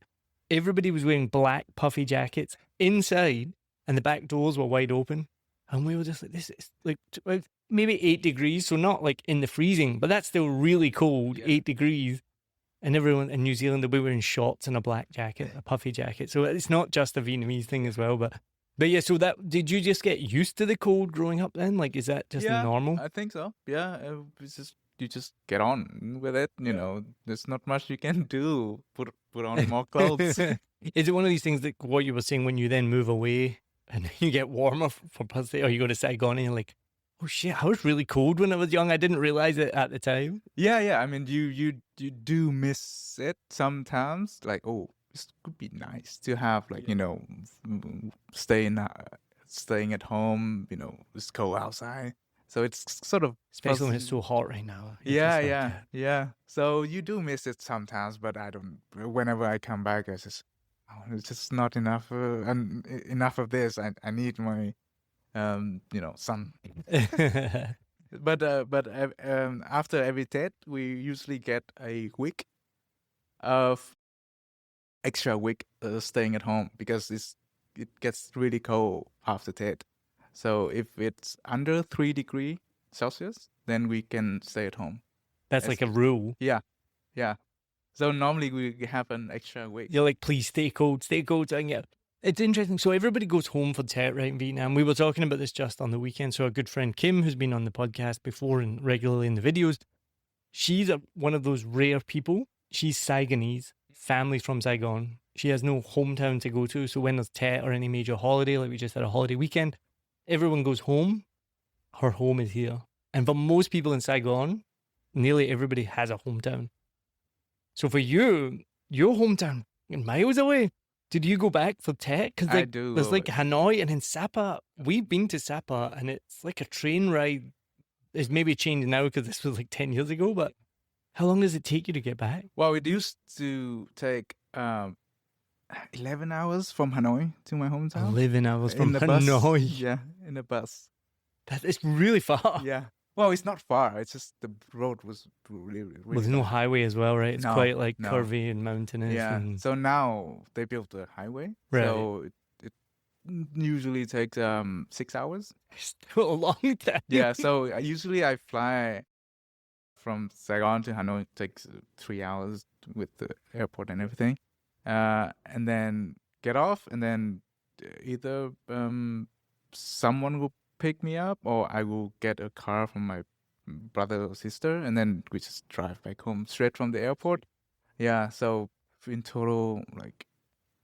Everybody was wearing black puffy jackets inside and the back doors were wide open. And we were just like, this is like maybe 8 degrees. So not like in the freezing, but that's still really cold, 8 degrees. And everyone in New Zealand, they'll be wearing shorts and a black jacket, a puffy jacket. So it's not just a Vietnamese thing as well, But yeah, so did you just get used to the cold growing up then? Like, is that just normal? I think so. Yeah, you just get on with it. There's not much you can do. Put on more clothes. Is it one of these things that what you were saying when you then move away and you get warmer for birthday, or you go to Saigon and you're like, Oh shit, I was really cold when I was young. I didn't realize it at the time. Yeah. I mean, you do miss it sometimes. Like, oh, this could be nice to have, like, staying at home. It's cold outside, so it's sort of Especially when it's so hot right now. It's yeah, just like, yeah. So you do miss it sometimes, but I don't. Whenever I come back, I just, oh, it's just not enough, and enough of this. I need my, sun. But after every TED, we usually get a week of extra week staying at home because it gets really cold after TED. So if it's under 3 degrees Celsius, then we can stay at home. That's like a rule. Yeah. So normally we have an extra week. You're like, please stay cold, so I can get. It's interesting. So everybody goes home for Tet, right, in Vietnam. We were talking about this just on the weekend. So our good friend Kim, who's been on the podcast before and regularly in the videos, she's one of those rare people. She's Saigonese, family's from Saigon. She has no hometown to go to. So when there's Tet or any major holiday, like we just had a holiday weekend, everyone goes home. Her home is here. And for most people in Saigon, nearly everybody has a hometown. So for you, your hometown miles away. Did you go back for Tet? Because I do. There's like Hanoi and then Sapa. We've been to Sapa and it's like a train ride. It's maybe changed now because this was like 10 years ago, but how long does it take you to get back? Well, it used to take 11 hours from Hanoi to my hometown. 11 hours from Hanoi? Yeah, in a bus. That is really far. Yeah. Well, it's not far. It's just the road was really Well, there's no highway as well, right? It's quite like no. curvy and mountainous. Yeah. And... So now they built a highway. Right. So it usually takes 6 hours. Still a long time. Yeah. So usually I fly from Saigon to Hanoi. It takes 3 hours with the airport and everything. And then get off, and then either someone will pick me up, or I will get a car from my brother or sister, and then we just drive back home straight from the airport. Yeah, so in total, like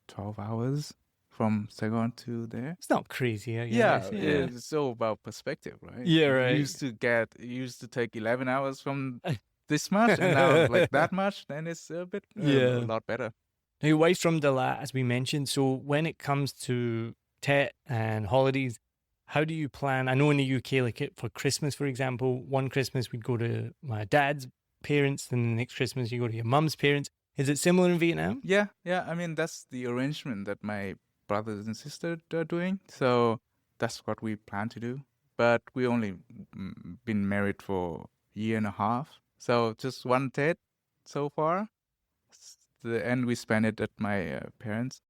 12 hours from Saigon to there. It's not crazy, I Yeah, guess. it's all about perspective, right? Yeah, right. It used to take 11 hours from this much, and now like that much, then it's a lot better. Now, your wife's from Dalat, as we mentioned. So when it comes to Tet and holidays, how do you plan? I know in the UK, like for Christmas, for example, one Christmas we'd go to my dad's parents, and the next Christmas you go to your mum's parents. Is it similar in Vietnam? Yeah. I mean, that's the arrangement that my brothers and sisters are doing. So that's what we plan to do. But we only been married for a year and a half. So just one Tet so far. And we spent it at my parents'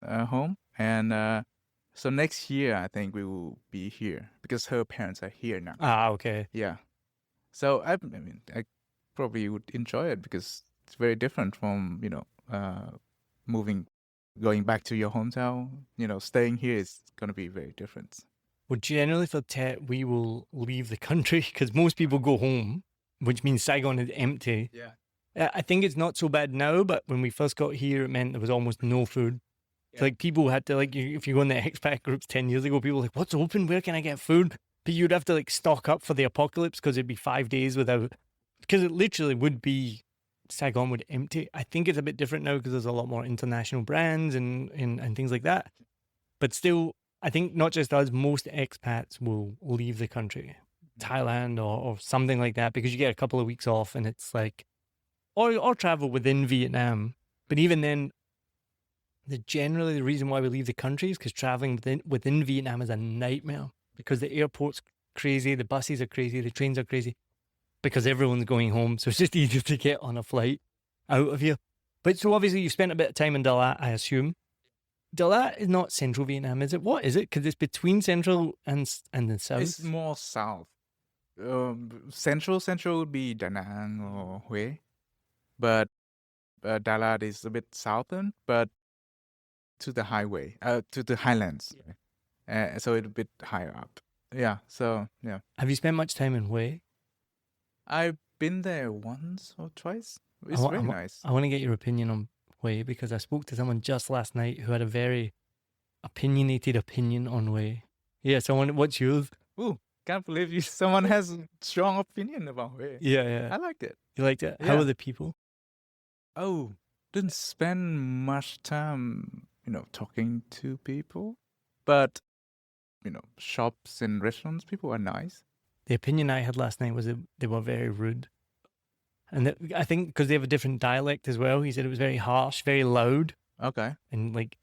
home. And so next year, I think we will be here because her parents are here now. Ah, okay. Yeah. So I mean, I probably would enjoy it because it's very different from, going back to your hometown. Staying here is going to be very different. Well, generally for Tet, we will leave the country because most people go home, which means Saigon is empty. Yeah. I think it's not so bad now, but when we first got here, it meant there was almost no food. Yeah. Like people had to, like, if you go in the expat groups 10 years ago, people were like, what's open? Where can I get food? But you'd have to like stock up for the apocalypse because it'd be 5 days without, because it literally would be, Saigon would empty. I think it's a bit different now because there's a lot more international brands and things like that. But still, I think not just us, most expats will leave the country, Thailand or something like that, because you get a couple of weeks off and it's like, or travel within Vietnam. But even then, generally the reason why we leave the country is because traveling within Vietnam is a nightmare because the airport's crazy, the buses are crazy, the trains are crazy because everyone's going home. So it's just easier to get on a flight out of here. But so obviously you spent a bit of time in Dalat, I assume. Dalat is not central Vietnam, is it? What is it? Because it's between central and the south. It's more south. Central would be Da Nang or Hue. But Dalat is a bit southern, but to the highway, to the highlands. Yeah. So it's a bit higher up. Yeah, so, yeah. Have you spent much time in Hue? I've been there once or twice. It's very nice. I want to get your opinion on Hue because I spoke to someone just last night who had a very opinionated opinion on Hue. Yeah, so what's yours? Ooh, can't believe someone has a strong opinion about me. Yeah. I liked it. You liked it? How Yeah. are the people? Oh, didn't spend much time, talking to people, but shops and restaurants, people are nice. The opinion I had last night was that they were very rude. And I think because they have a different dialect as well, he said it was very harsh, very loud, Okay. and like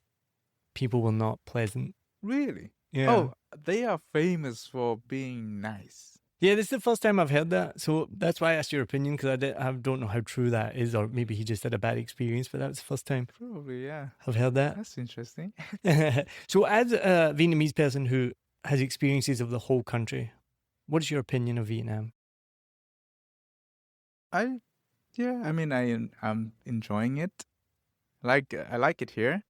people were not pleasant. Really? Yeah. Oh, they are famous for being nice. Yeah, this is the first time I've heard that. So that's why I asked your opinion, because I don't know how true that is, or maybe he just had a bad experience, but that was the first time Probably, yeah. I've heard that. That's interesting. So as a Vietnamese person who has experiences of the whole country, what is your opinion of Vietnam? I'm enjoying it. I like it here.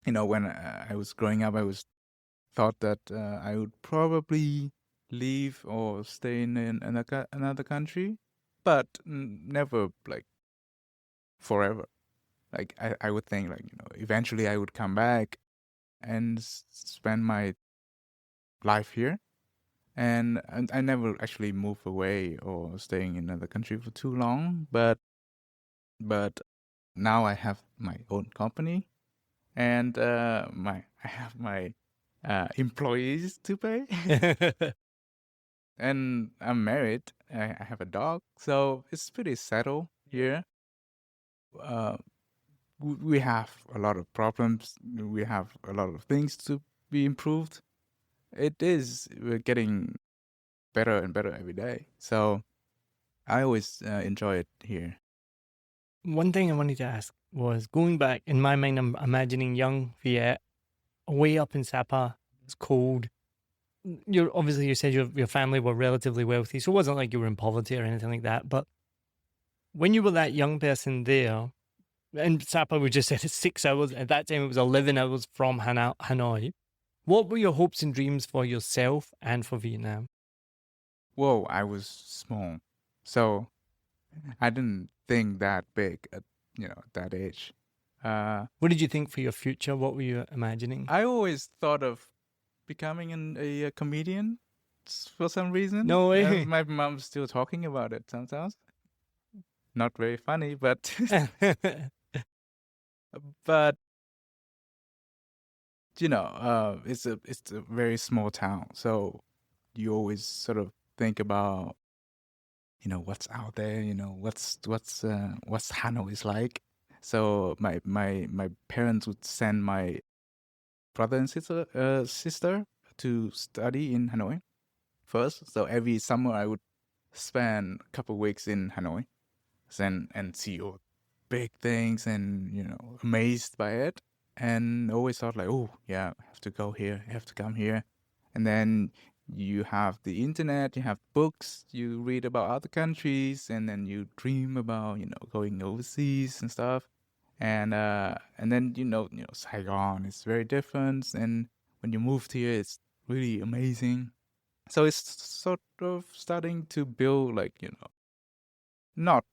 When I was growing up, I was thought that I would probably leave or stay in another country, but never like forever. Like I would think eventually I would come back and spend my life here. And I never actually move away or staying in another country for too long. But now I have my own company, and I have my employees to pay, and I'm married. I have a dog, so it's pretty settled here. We have a lot of problems. We have a lot of things to be improved. We're getting better and better every day. So I always enjoy it here. One thing I wanted to ask was, going back, in my mind, I'm imagining young Viet way up in Sapa. It's cold. You said your family were relatively wealthy, so it wasn't like you were in poverty or anything like that. But when you were that young person there, and Sapa, we just said it's 6 hours. At that time, it was 11 hours from Hanoi. What were your hopes and dreams for yourself and for Vietnam? Whoa, I was small, so I didn't think that big at that age. What did you think for your future? What were you imagining? I always thought of becoming a comedian for some reason. No way. My mom's still talking about it sometimes. Not very funny, but but it's a very small town, so you always sort of think about what's out there, what's Hanoi is like. So my parents would send my brother and sister to study in Hanoi first. So every summer I would spend a couple of weeks in Hanoi, and see all big things and amazed by it, and always thought like, oh yeah, I have to go here, I have to come here. And then you have the internet, you have books, you read about other countries, and then you dream about going overseas and stuff. And then Saigon is very different, and when you moved here, it's really amazing. So it's sort of starting to build not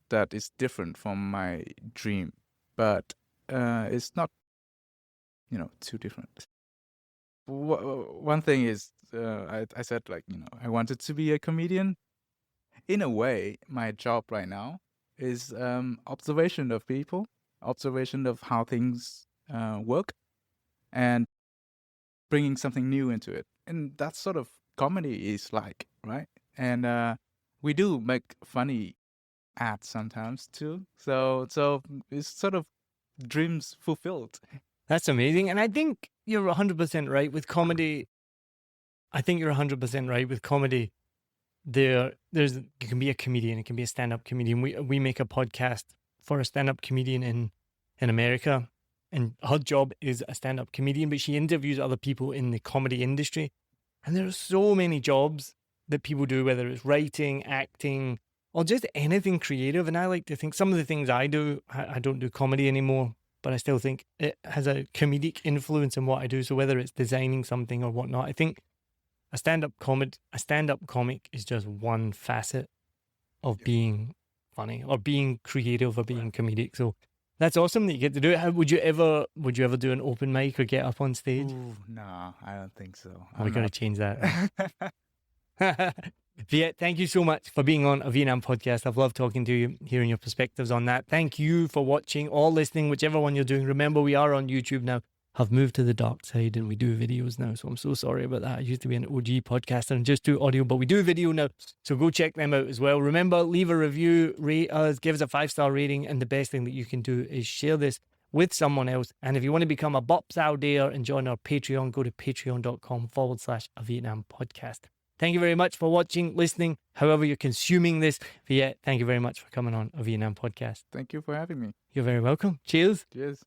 that it's different from my dream, but it's not too different. One thing is, I said I wanted to be a comedian. In a way, my job right now is observation of people, observation of how things work, and bringing something new into it. And that's sort of comedy is like, right? And we do make funny ads sometimes too. So it's sort of dreams fulfilled. That's amazing. And I think you're 100% right with comedy. I think you're 100% right with comedy. You can be a comedian, it can be a stand-up comedian. We make a podcast for a stand-up comedian in America, and her job is a stand-up comedian, but she interviews other people in the comedy industry. And there are so many jobs that people do, whether it's writing, acting, or just anything creative. And I like to think some of the things I do, I don't do comedy anymore, but I still think it has a comedic influence in what I do. So whether it's designing something or whatnot, I think a stand-up comic is just one facet of being funny or being creative or being comedic. So That's awesome that you get to do it. Would you ever do an open mic or get up on stage? Ooh, no, I don't think so. We're going to change that. Viet, thank you so much for being on a Vietnam podcast. I've loved talking to you, hearing your perspectives on that. Thank you for watching or listening, whichever one you're doing. Remember, we are on YouTube now. I've moved to the dark side and we do videos now, so I'm so sorry about that. I used to be an OG podcaster and just do audio, but we do video now, so go check them out as well. Remember, leave a review, rate us, give us a 5-star rating, and the best thing that you can do is share this with someone else. And if you want to become a Bops out there and join our Patreon, go to patreon.com/a Vietnam podcast. Thank you very much for watching, listening, however you're consuming this. Viet, thank you very much for coming on a Vietnam podcast. Thank you for having me. You're very welcome. Cheers. Cheers.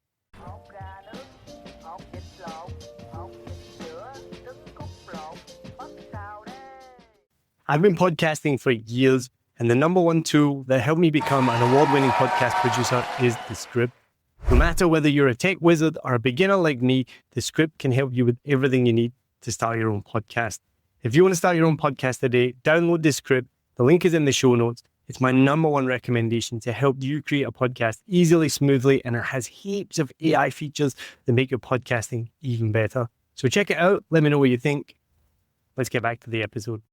I've been podcasting for years, and the number one tool that helped me become an award-winning podcast producer is the script. No matter whether you're a tech wizard or a beginner like me, the script can help you with everything you need to start your own podcast. If you want to start your own podcast today, download the script. The link is in the show notes. It's my number one recommendation to help you create a podcast easily, smoothly, and it has heaps of AI features that make your podcasting even better. So check it out. Let me know what you think. Let's get back to the episode.